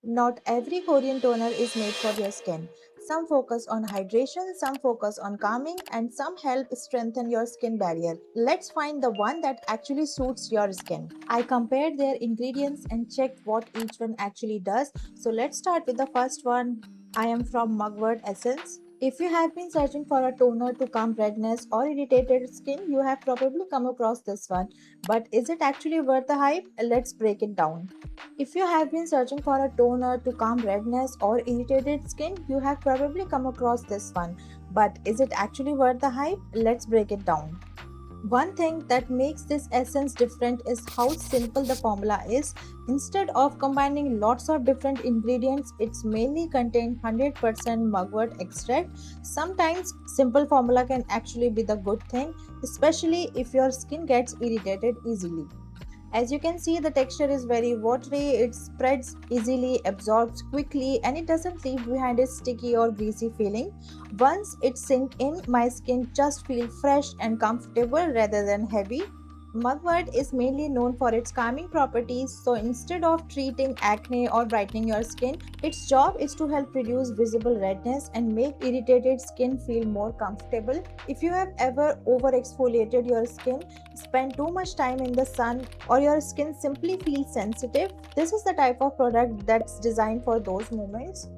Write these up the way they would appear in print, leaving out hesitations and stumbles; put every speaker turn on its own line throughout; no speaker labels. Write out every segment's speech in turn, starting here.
Not every Korean toner is made for your skin. Some focus on hydration, some focus on calming, and some help strengthen your skin barrier. Let's find the one that actually suits your skin. I compared their ingredients and checked what each one actually does. So let's start with the first one. I am from Mugwort Essence. If you have been searching for a toner to calm redness or irritated skin, you have probably come across this one. But is it actually worth the hype? Let's break it down. If you have been searching for a toner to calm redness or irritated skin, you have probably come across this one. But is it actually worth the hype? Let's break it down. One thing that makes this essence different is how simple the formula is. Instead of combining lots of different ingredients, it's mainly contain 100% mugwort extract. Sometimes simple formula can actually be the good thing, especially if your skin gets irritated easily. As you can see, the texture is very watery, it spreads easily, absorbs quickly, and it doesn't leave behind a sticky or greasy feeling. Once it sinks in, my skin just feels fresh and comfortable rather than heavy. Mugwort is mainly known for its calming properties, so instead of treating acne or brightening your skin, its job is to help reduce visible redness and make irritated skin feel more comfortable. If you have ever over exfoliated your skin, spent too much time in the sun, or your skin simply feels sensitive, this is the type of product that's designed for those moments.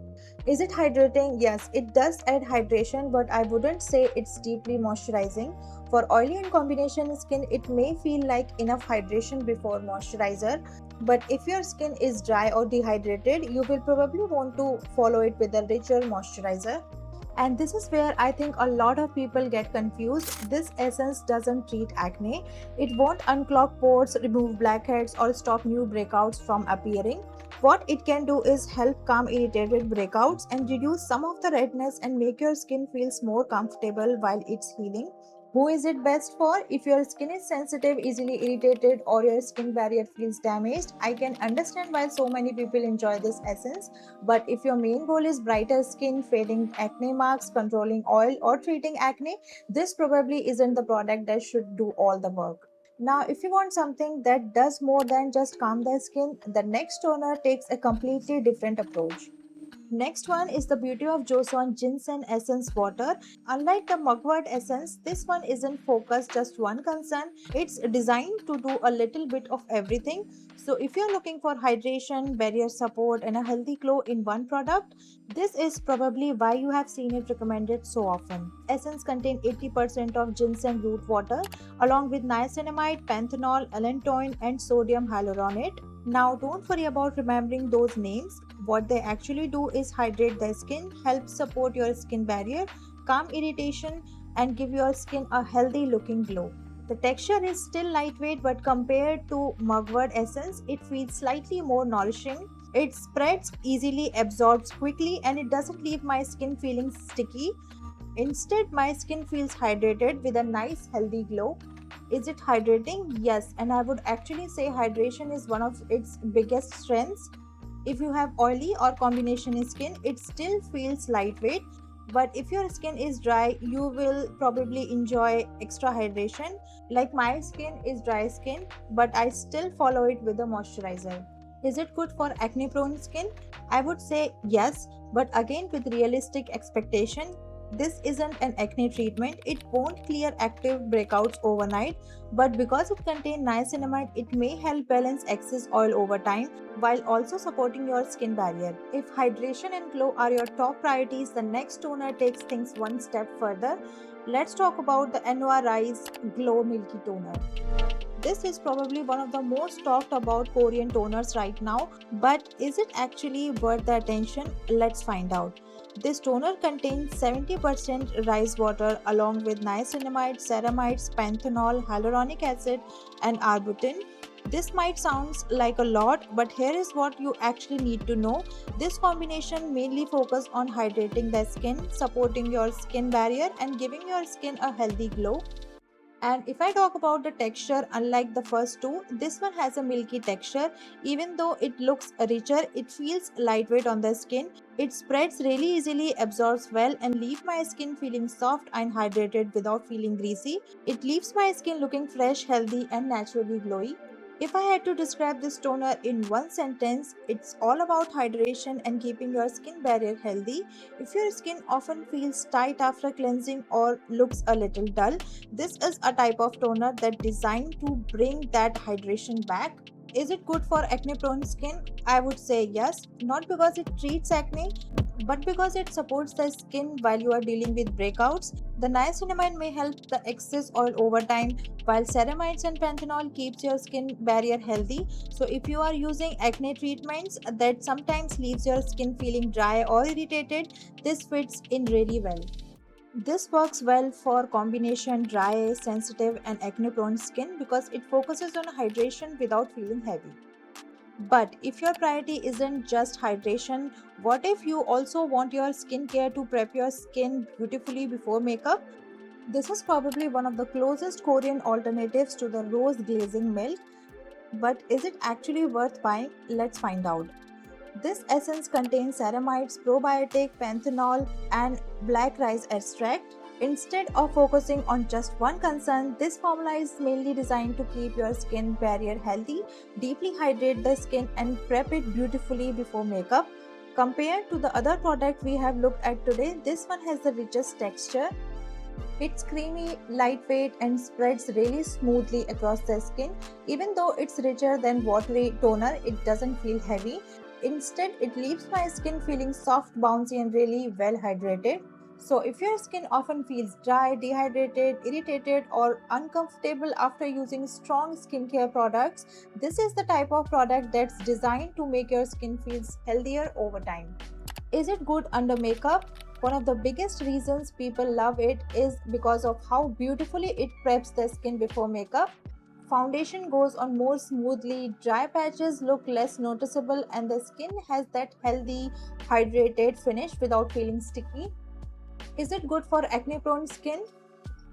Is it hydrating? Yes, it does add hydration, but I wouldn't say it's deeply moisturizing. For oily and combination skin, it may feel like enough hydration before moisturizer. But if your skin is dry or dehydrated, you will probably want to follow it with a richer moisturizer. And this is where I think a lot of people get confused. This essence doesn't treat acne. It won't unclog pores, remove blackheads, or stop new breakouts from appearing. What it can do is help calm irritated breakouts and reduce some of the redness and make your skin feels more comfortable while it's healing. Who is it best for? If your skin is sensitive, easily irritated, or your skin barrier feels damaged, I can understand why so many people enjoy this essence. But if your main goal is brighter skin, fading acne marks, controlling oil, or treating acne, this probably isn't the product that should do all the work. Now, if you want something that does more than just calm the skin, the next toner takes a completely different approach. Next one is the beauty of Joseon Ginseng Essence Water. Unlike the Mugwort Essence, this one isn't focused just one concern. It's designed to do a little bit of everything. So if you're looking for hydration, barrier support, and a healthy glow in one product, this is probably why you have seen it recommended so often. Essence contain 80% of ginseng root water along with niacinamide, panthenol, allantoin, and sodium hyaluronate. Now, don't worry about remembering those names. What they actually do is hydrate the skin, help support your skin barrier, calm irritation, and give your skin a healthy looking glow. The texture is still lightweight, but compared to mugwort essence, it feels slightly more nourishing. It spreads easily, absorbs quickly, and it doesn't leave my skin feeling sticky. Instead, my skin feels hydrated with a nice, healthy glow. Is it hydrating? Yes, and I would actually say hydration is one of its biggest strengths. If you have oily or combination skin, it still feels lightweight. But if your skin is dry, you will probably enjoy extra hydration. Like my skin is dry skin, but I still follow it with a moisturizer. Is it good for acne prone skin? I would say yes, but again with realistic expectation. This isn't an acne treatment. It won't clear active breakouts overnight, but because it contains niacinamide, it may help balance excess oil over time while also supporting your skin barrier. If hydration and glow are your top priorities, the next toner takes things one step further. Let's talk about the Anua Rise Glow Milky Toner. This is probably one of the most talked about Korean toners right now, but is it actually worth the attention? Let's find out. This toner contains 70% rice water along with niacinamide, ceramides, panthenol, hyaluronic acid, and arbutin. This might sound like a lot, but here is what you actually need to know. This combination mainly focuses on hydrating the skin, supporting your skin barrier, and giving your skin a healthy glow. And if I talk about the texture, unlike the first two, this one has a milky texture. Even though it looks richer, it feels lightweight on the skin. It spreads really easily, absorbs well, and leaves my skin feeling soft and hydrated without feeling greasy. It leaves my skin looking fresh, healthy, and naturally glowy. If I had to describe this toner in one sentence, it's all about hydration and keeping your skin barrier healthy. If your skin often feels tight after cleansing or looks a little dull, this is a type of toner that's designed to bring that hydration back. Is it good for acne prone skin? I would say yes, not because it treats acne, but because it supports the skin while you are dealing with breakouts. The niacinamide may help the excess oil over time, while ceramides and panthenol keeps your skin barrier healthy. So if you are using acne treatments that sometimes leaves your skin feeling dry or irritated, this fits in really well. This works well for combination dry, sensitive and acne prone skin because it focuses on hydration without feeling heavy. But if your priority isn't just hydration, what if you also want your skincare to prep your skin beautifully before makeup? This is probably one of the closest Korean alternatives to the rose glazing milk, but is it actually worth buying? Let's find out. This essence contains ceramides, probiotic, panthenol, and black rice extract. Instead of focusing on just one concern, this formula is mainly designed to keep your skin barrier healthy, deeply hydrate the skin, and prep it beautifully before makeup. Compared to the other product we have looked at today, this one has the richest texture. It's creamy, lightweight, and spreads really smoothly across the skin. Even though it's richer than watery toner, it doesn't feel heavy. Instead, it leaves my skin feeling soft, bouncy, and really well hydrated. So, if your skin often feels dry, dehydrated, irritated, or uncomfortable after using strong skincare products, this is the type of product that's designed to make your skin feel healthier over time. Is it good under makeup? One of the biggest reasons people love it is because of how beautifully it preps the skin before makeup. Foundation goes on more smoothly, dry patches look less noticeable, and the skin has that healthy, hydrated finish without feeling sticky. Is it good for acne prone skin?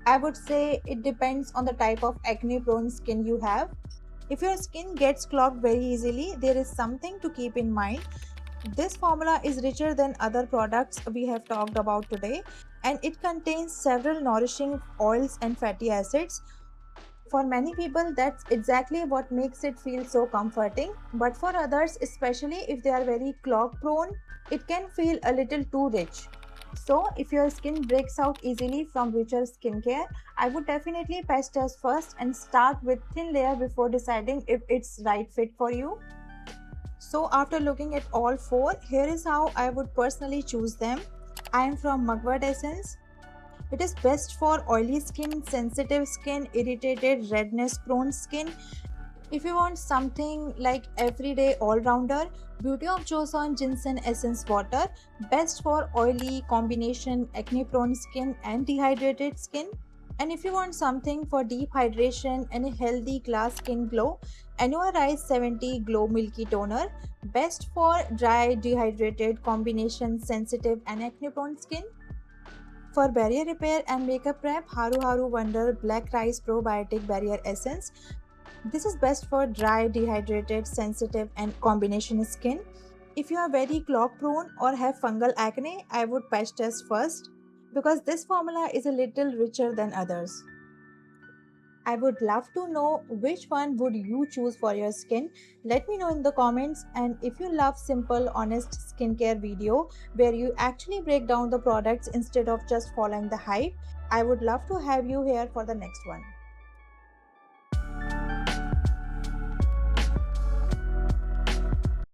I would say it depends on the type of acne prone skin you have. If your skin gets clogged very easily, there is something to keep in mind. This formula is richer than other products we have talked about today, and it contains several nourishing oils and fatty acids. For many people, that's exactly what makes it feel so comforting, but for others, especially if they are very clog prone, it can feel a little too rich. So, if your skin breaks out easily from richer skincare, I would definitely patch test first and start with thin layer before deciding if it's right fit for you. So after looking at all four, here is how I would personally choose them. I am from Mugwort Essence. It is best for oily skin, sensitive skin, irritated, redness prone skin. If you want something like everyday all-rounder, Beauty of Joseon Ginseng Essence Water, best for oily combination acne prone skin and dehydrated skin. And if you want something for deep hydration and a healthy glass skin glow, Anua Rice 70 Glow Milky Toner, best for dry, dehydrated, combination sensitive and acne prone skin. For barrier repair and makeup prep, Haru Haru Wonder Black Rice Probiotic Barrier Essence. This is best for dry, dehydrated, sensitive, and combination skin. If you are very clog prone or have fungal acne, I would patch test first because this formula is a little richer than others. I would love to know which one would you choose for your skin. Let me know in the comments, and if you love simple honest skincare video where you actually break down the products instead of just following the hype, I would love to have you here for the next one.